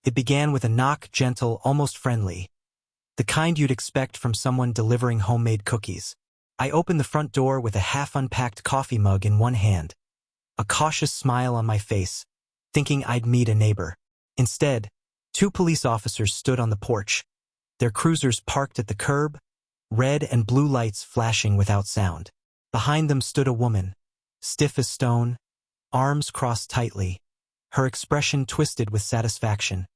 It began with a knock, gentle, almost friendly. The kind you'd expect from someone delivering homemade cookies. I opened the front door with a half-unpacked coffee mug in one hand, a cautious smile on my face, thinking I'd meet a neighbor. Instead, two police officers stood on the porch, their cruisers parked at the curb, red and blue lights flashing without sound. Behind them stood a woman, stiff as stone, arms crossed tightly, her expression twisted with satisfaction,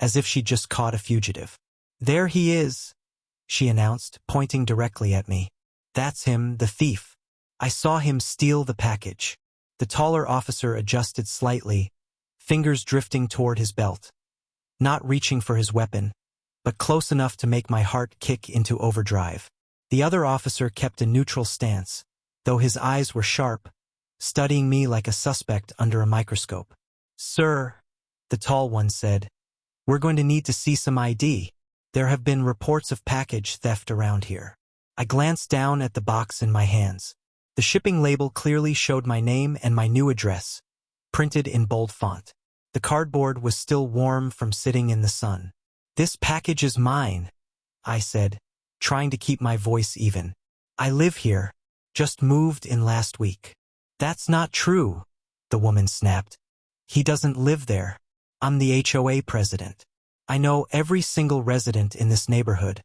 as if she'd just caught a fugitive. "There he is," she announced, pointing directly at me. "That's him, the thief. I saw him steal the package." The taller officer adjusted slightly, fingers drifting toward his belt, not reaching for his weapon, but close enough to make my heart kick into overdrive. The other officer kept a neutral stance, though his eyes were sharp, studying me like a suspect under a microscope. "Sir," the tall one said, "we're going to need to see some ID. There have been reports of package theft around here." I glanced down at the box in my hands. The shipping label clearly showed my name and my new address, printed in bold font. The cardboard was still warm from sitting in the sun. "This package is mine," I said, trying to keep my voice even. "I live here, just moved in last week." "That's not true," the woman snapped. "He doesn't live there. I'm the HOA president. I know every single resident in this neighborhood,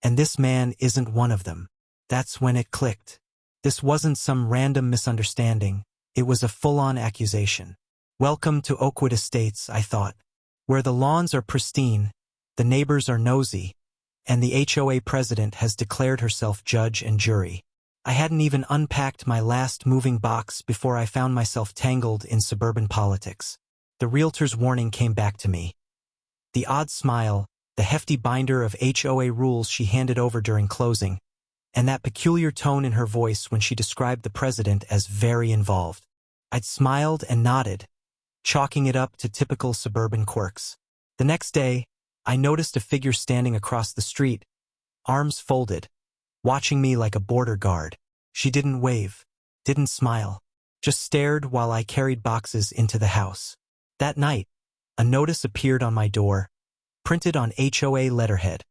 and this man isn't one of them." That's when it clicked. This wasn't some random misunderstanding. It was a full-on accusation. Welcome to Oakwood Estates, I thought, where the lawns are pristine, the neighbors are nosy, and the HOA president has declared herself judge and jury. I hadn't even unpacked my last moving box before I found myself tangled in suburban politics. The realtor's warning came back to me. The odd smile, the hefty binder of HOA rules she handed over during closing, and that peculiar tone in her voice when she described the president as very involved. I'd smiled and nodded, chalking it up to typical suburban quirks. The next day, I noticed a figure standing across the street, arms folded, watching me like a border guard. She didn't wave, didn't smile, just stared while I carried boxes into the house. That night, a notice appeared on my door, printed on HOA letterhead,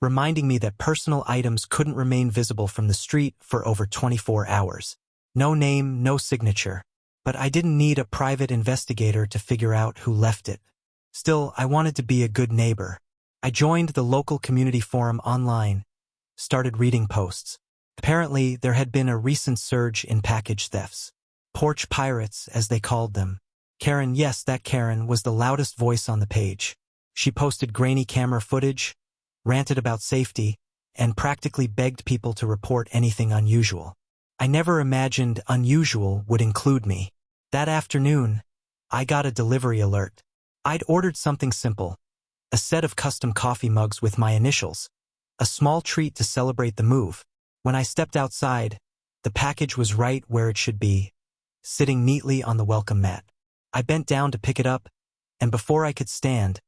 reminding me that personal items couldn't remain visible from the street for over 24 hours. No name, no signature. But I didn't need a private investigator to figure out who left it. Still, I wanted to be a good neighbor. I joined the local community forum online, started reading posts. Apparently, there had been a recent surge in package thefts. Porch pirates, as they called them. Karen, yes, that Karen, was the loudest voice on the page. She posted grainy camera footage, ranted about safety, and practically begged people to report anything unusual. I never imagined unusual would include me. That afternoon, I got a delivery alert. I'd ordered something simple, a set of custom coffee mugs with my initials, a small treat to celebrate the move. When I stepped outside, the package was right where it should be, sitting neatly on the welcome mat. I bent down to pick it up, and before I could stand,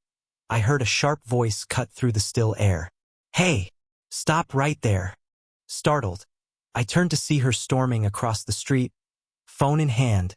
I heard a sharp voice cut through the still air. "Hey, stop right there." Startled, I turned to see her storming across the street, phone in hand,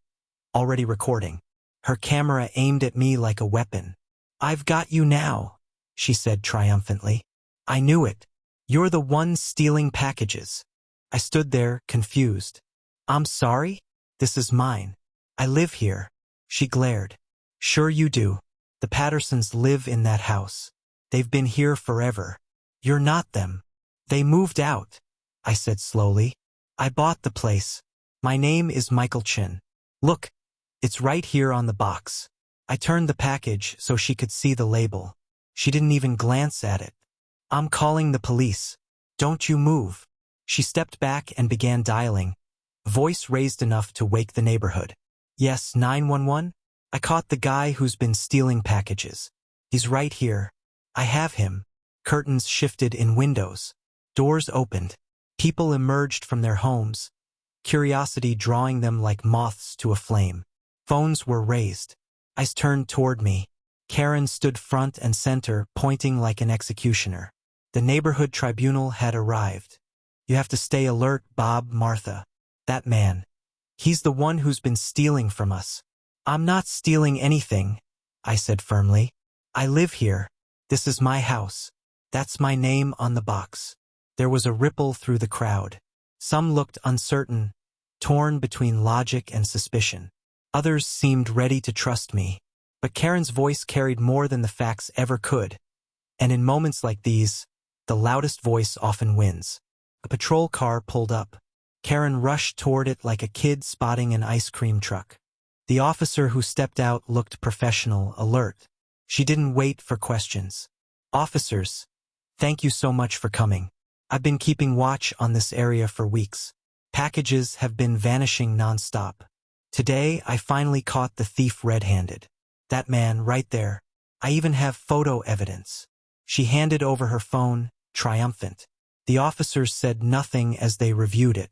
already recording, her camera aimed at me like a weapon. "I've got you now," she said triumphantly. "I knew it. You're the one stealing packages." I stood there, confused. "I'm sorry? This is mine. I live here." She glared. "Sure you do. The Pattersons live in that house. They've been here forever. You're not them. They moved out," I said slowly. "I bought the place. My name is Michael Chin. Look, it's right here on the box." I turned the package so she could see the label. She didn't even glance at it. "I'm calling the police. Don't you move." She stepped back and began dialing, voice raised enough to wake the neighborhood. "Yes, 911? I caught the guy who's been stealing packages. He's right here. I have him." Curtains shifted in windows. Doors opened. People emerged from their homes, curiosity drawing them like moths to a flame. Phones were raised. Eyes turned toward me. Karen stood front and center, pointing like an executioner. The neighborhood tribunal had arrived. "You have to stay alert, Bob, Martha. That man. He's the one who's been stealing from us." "I'm not stealing anything," I said firmly. I live here. This is my house. That's my name on the box. There was a ripple through the crowd. Some looked uncertain, torn between logic and suspicion. Others seemed ready to trust me. But Karen's voice carried more than the facts ever could. And in moments like these, the loudest voice often wins. A patrol car pulled up. Karen rushed toward it like a kid spotting an ice cream truck. The officer who stepped out looked professional, alert. She didn't wait for questions. Officers, thank you so much for coming. I've been keeping watch on this area for weeks. Packages have been vanishing nonstop. Today, I finally caught the thief red-handed. That man right there. I even have photo evidence. She handed over her phone, triumphant. The officers said nothing as they reviewed it.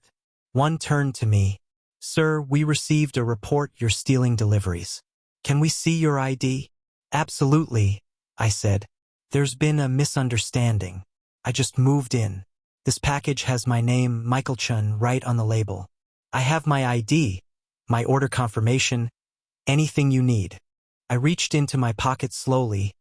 One turned to me. Sir, we received a report you're stealing deliveries. Can we see your ID? Absolutely, I said. There's been a misunderstanding. I just moved in. This package has my name, Michael Chun, right on the label. I have my ID, my order confirmation, anything you need. I reached into my pocket slowly,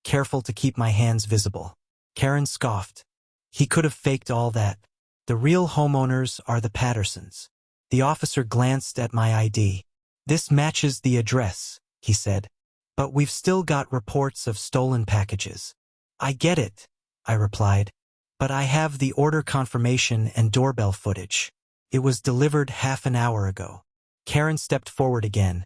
careful to keep my hands visible. Karen scoffed. He could have faked all that. The real homeowners are the Pattersons. The officer glanced at my ID. This matches the address, he said. But we've still got reports of stolen packages. I get it, I replied. But I have the order confirmation and doorbell footage. It was delivered half an hour ago. Karen stepped forward again,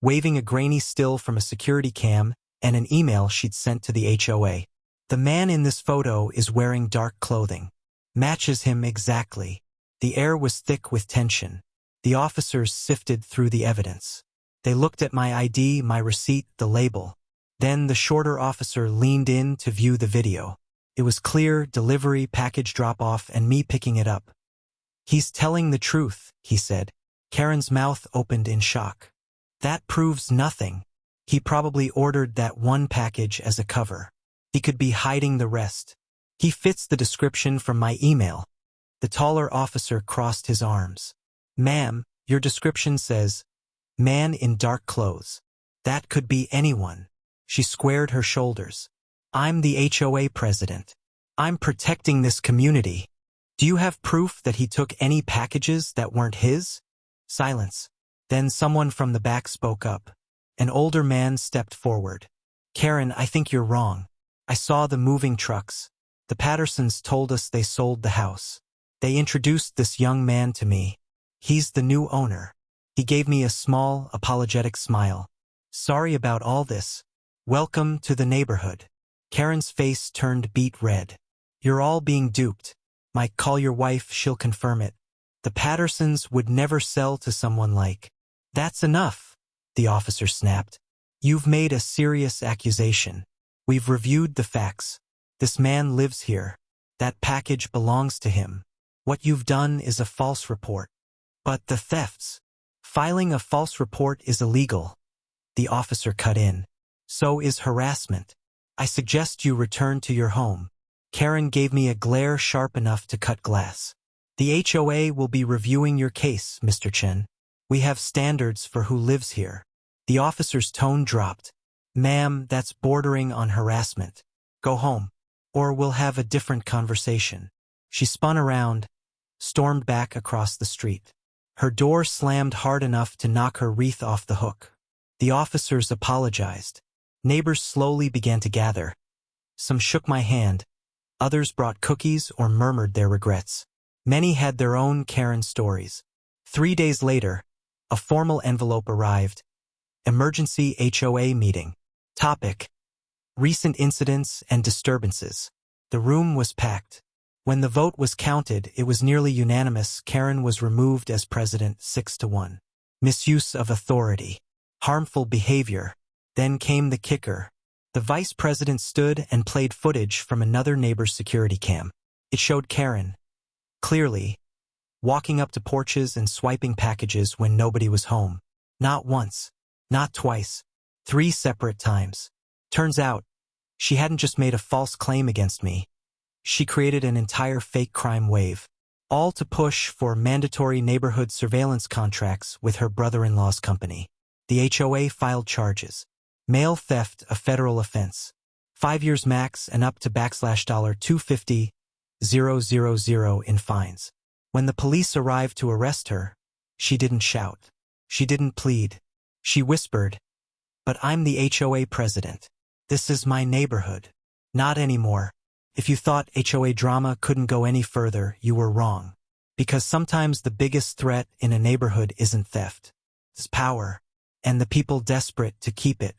waving a grainy still from a security cam and an email she'd sent to the HOA. The man in this photo is wearing dark clothing. Matches him exactly. The air was thick with tension. The officers sifted through the evidence. They looked at my ID, my receipt, the label. Then the shorter officer leaned in to view the video. It was clear, delivery, package drop-off, and me picking it up. He's telling the truth, he said. Karen's mouth opened in shock. That proves nothing. He probably ordered that one package as a cover. He could be hiding the rest. He fits the description from my email. The taller officer crossed his arms. Ma'am, your description says, man in dark clothes. That could be anyone. She squared her shoulders. I'm the HOA president. I'm protecting this community. Do you have proof that he took any packages that weren't his? Silence. Then someone from the back spoke up. An older man stepped forward. Karen, I think you're wrong. I saw the moving trucks. The Pattersons told us they sold the house. They introduced this young man to me. He's the new owner. He gave me a small, apologetic smile. Sorry about all this. Welcome to the neighborhood. Karen's face turned beet red. You're all being duped. Mike, call your wife, she'll confirm it. The Pattersons would never sell to someone like. That's enough, the officer snapped. You've made a serious accusation. We've reviewed the facts. This man lives here. That package belongs to him. What you've done is a false report. But the thefts. Filing a false report is illegal. The officer cut in. So is harassment. I suggest you return to your home. Karen gave me a glare sharp enough to cut glass. The HOA will be reviewing your case, Mr. Chen. We have standards for who lives here. The officer's tone dropped. Ma'am, that's bordering on harassment. Go home, or we'll have a different conversation. She spun around, stormed back across the street. Her door slammed hard enough to knock her wreath off the hook. The officers apologized. Neighbors slowly began to gather. Some shook my hand. Others brought cookies or murmured their regrets. Many had their own Karen stories. 3 days later, a formal envelope arrived. Emergency HOA meeting. Topic: recent incidents and disturbances. The room was packed. When the vote was counted, it was nearly unanimous. Karen was removed as president 6-1. Misuse of authority. Harmful behavior. Then came the kicker. The vice president stood and played footage from another neighbor's security cam. It showed Karen, clearly, walking up to porches and swiping packages when nobody was home. Not once, not twice, 3 separate times. Turns out, she hadn't just made a false claim against me. She created an entire fake crime wave, all to push for mandatory neighborhood surveillance contracts with her brother-in-law's company. The HOA filed charges. Mail theft, a federal offense. 5 years max and up to $250,000 in fines. When the police arrived to arrest her, she didn't shout. She didn't plead. She whispered, "But I'm the HOA president. This is my neighborhood." Not anymore. If you thought HOA drama couldn't go any further, you were wrong. Because sometimes the biggest threat in a neighborhood isn't theft. It's power, and the people desperate to keep it.